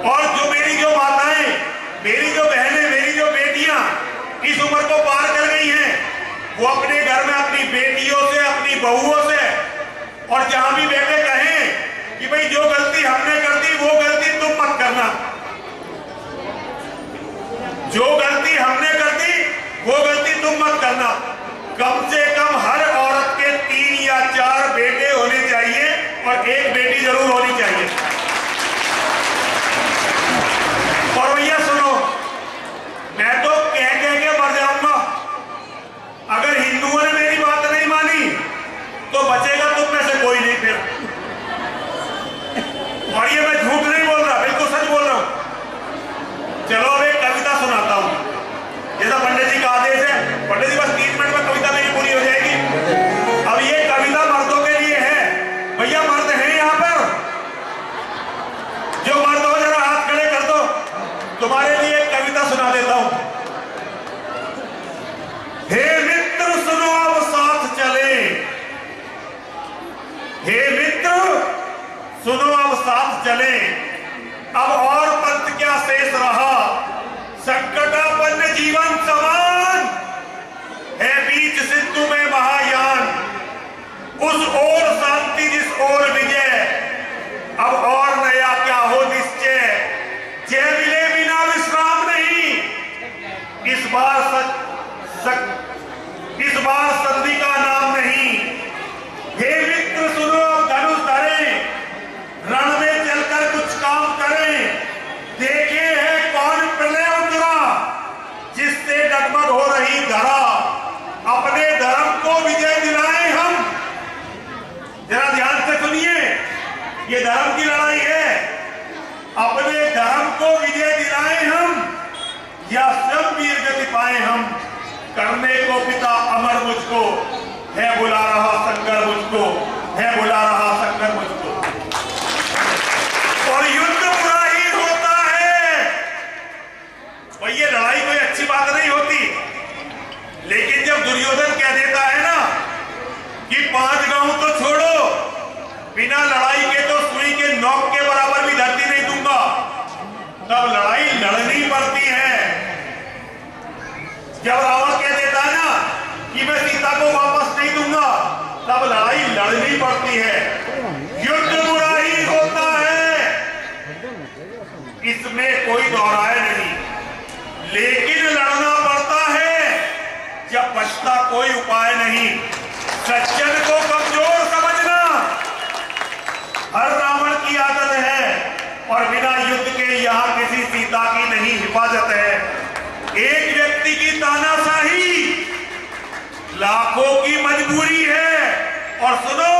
और जो मेरी जो माताएं, मेरी जो बहनें, मेरी जो बेटियां इस उम्र को पार कर गई हैं, वो अपने घर में अपनी बेटियों से, अपनी बहुओं से, और जहां भी बैठे कहें कि भाई जो गलती हमने कर दी वो गलती तुम मत करना, जो गलती हमने कर दी वो गलती तुम मत करना। कम से कम हर औरत के 3 या 4 बेटे होने चाहिए और 1 बेटी जरूर होनी चाहिए। और भैया सुनो, मैं तो कह के मर जाऊंगा। अगर हिंदुओं ने मेरी बात नहीं मानी तो बचेगा तुम में से कोई नहीं फिर। और ये मैं झूठ नहीं बोल रहा, बिल्कुल सच बोल रहा हूं। चलो अब एक कविता सुनाता हूं, जैसा पंडित जी का आदेश है। पंडित जी बस 3 मिनट में कविता मेरी पूरी हो जाएगी। अब ये कविता मर्दों के लिए है। भैया मर्द हैं यहाँ पर? जो मर्द हो जरा हाथ खड़े कर दो, तुम्हारे लिए एक कविता सुना देता हूं। हे मित्र सुनो अब साथ चले, हे मित्र सुनो अब साथ चले, अब और पंथ क्या शेष रहा, संकटापन्न जीवन समान है बीच सिंधु में महायान, उस ओर शांति जिस ओर विजय, अब और नया क्या हो निश्चय, जय मिले बिना विश्राम नहीं, इस बार संधि का नाम नहीं। हे मित्र सुनो अब धनुष धरे, रण में चलकर कुछ काम करें, देखे है कौन प्रलय उतरा, जिससे डगमग हो रही धरा, अपने धर्म को विजय दिलाएं हम। जरा ध्यान से सुनिए, ये धर्म की लड़ाई है। अपने धर्म को विजय दिलाएं हम, या स्वयं वीर गति पाए हम, करने को पिता अमर मुझको, है बुला रहा संकर मुझको, है बुला रहा संकर मुझको। और युद्ध बुरा ही होता है। भाई ये लड़ाई कोई अच्छी बात नहीं होती, लेकिन जब दुर्योधन कह देता है ना कि 5 गांव तो छोड़ो, बिना लड़ाई के तो सुई के नोक के बराबर भी धरती नहीं दूंगा, तब लड़ाई लड़नी पड़ती है। जब रावण कह देता है ना कि मैं सीता को वापस नहीं दूंगा, तब लड़ाई लड़नी पड़ती है। युद्ध बुरा ही होता है, इसमें कोई दोहराए नहीं, लेकिन लड़ना पड़ता है जब बचता कोई उपाय नहीं। सज्जन को कमजोर समझना हर रावण की आदत है, और बिना युद्ध के यहाँ किसी सीता की नहीं हिफाजत है। एक व्यक्ति की तानाशाही लाखों की मजबूरी है। और सुनो,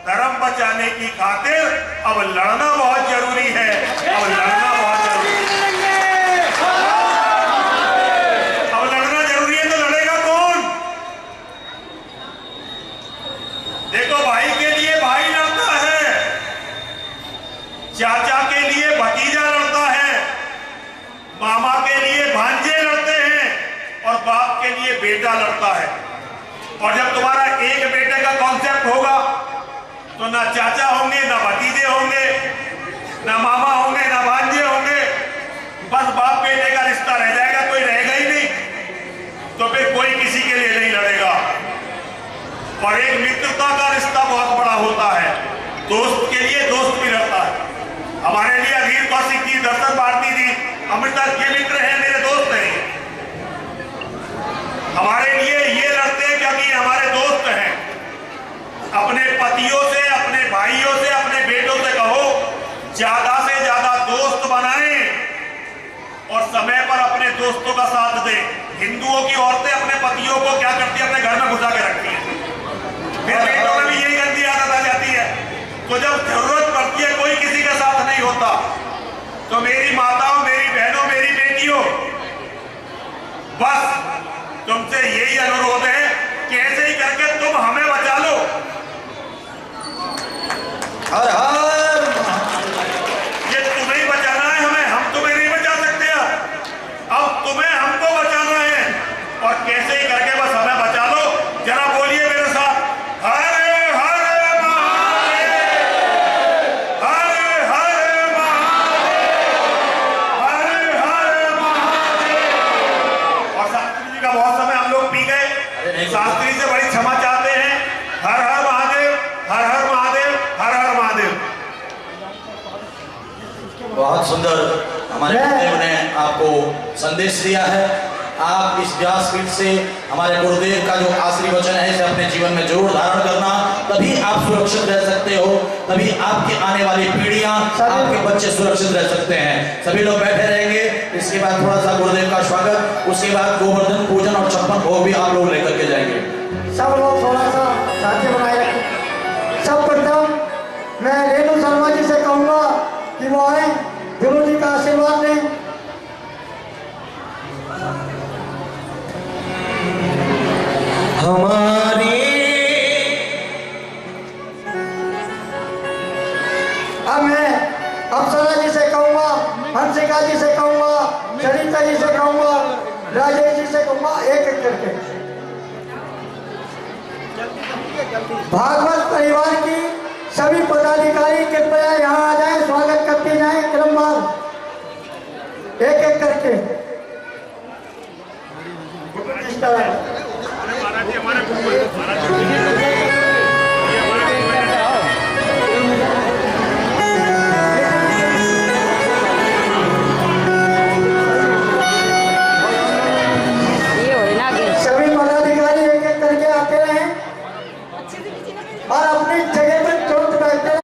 धर्म बचाने की खातिर अब लड़ना बहुत जरूरी है, अब लड़ना बहुत जरूरी है। अब लड़ना जरूरी है तो लड़ेगा कौन? देखो, भाई के लिए भाई लड़ता है, चाचा के लिए भतीजा लड़ता है, मामा के लिए भांजे लड़ते हैं, और बाप के लिए बेटा लड़ता है। और जब तुम्हारा एक बेटे का कॉन्सेप्ट होगा तो ना चाचा होंगे, ना भतीजे होंगे, ना मामा होंगे, ना भांजे होंगे, बस बाप बेटे का रिश्ता रह जाएगा, कोई रहेगा ही नहीं। तो फिर कोई किसी के लिए नहीं लड़ेगा। और एक मित्रता का रिश्ता बहुत बड़ा होता है, दोस्त के लिए दोस्त भी लड़ता है। हमारे लिए अधीर कौशिक जी, दर्शन भारती जी, अमृता ये मित्र हैं, मेरे दोस्त हैं। हमारे लिए ये लड़ते हैं क्योंकि हमारे दोस्त हैं। अपने पतियों से, अपने भाइयों से, अपने बेटों से कहो ज्यादा से ज्यादा दोस्त बनाएं और समय पर अपने दोस्तों का साथ दें। हिंदुओं की औरतें अपने पतियों को क्या करती है, अपने घर में घुसा के रखती है, फिर बेटों में भी यही गंदी आदत आ जाती है। तो जब जरूरत पड़ती है कोई किसी का साथ नहीं होता। तो मेरी माताओं, मेरी बहनों, मेरी बेटियों, बस तुमसे यही अनुरोध है कि ऐसे ही करके तुम हमें बचा लो। हर हर ये तुम्हें ही बचाना है हमें, हम तुम्हें नहीं बचा सकते। अब तुम्हें हमको बचाना है और कैसे ही करके बस हमें बचा लो। जरा बोलिए मेरे साथ, हर हर महादेव, हर हर महादेव, हर हर महादेव। और शास्त्री जी का बहुत समय हम लोग पी गए, शास्त्री से बड़ी क्षमा चाहते हैं। हर हर महादेव, हर हर महादेव, हर हर महादेव। बहुत सुंदर हमारे गुरुदेव ने आपको संदेश दिया है। आप इस व्यासपीठ से हमारे गुरुदेव का जो आशीर्वचन है इसे अपने जीवन में जरूर धारण करना, तभी आप सुरक्षित रह सकते हो, तभी आपकी आने वाली पीढ़ियां, आपके बच्चे सुरक्षित रह सकते हैं। सभी लोग बैठे रहेंगे, इसके बाद थोड़ा सा गुरुदेव का स्वागत, उसके बाद गोवर्धन पूजन और 56 भोग भी आप लोग लेकर के जाएंगे। सब लोग थोड़ा सा शांति बनाए रखें। सब प्रथम मैं रेणु शर्मा जी से कहूँगा कि वो आए, गुरु जी का आशीर्वाद लें। हमारी अब मैं अप्सरा जी से कहूँगा, हंसिका जी से कहूँगा, सरिता जी से कहूँगा, राजेश जी से कहूँगा, एक एक करके। भागवत परिवार की सभी पदाधिकारी कृपया यहाँ आ जाएं, स्वागत करते जाएं क्रमवार, एक एक करके। सभी पदाधिकारी एक एक करके आते रहे और अपनी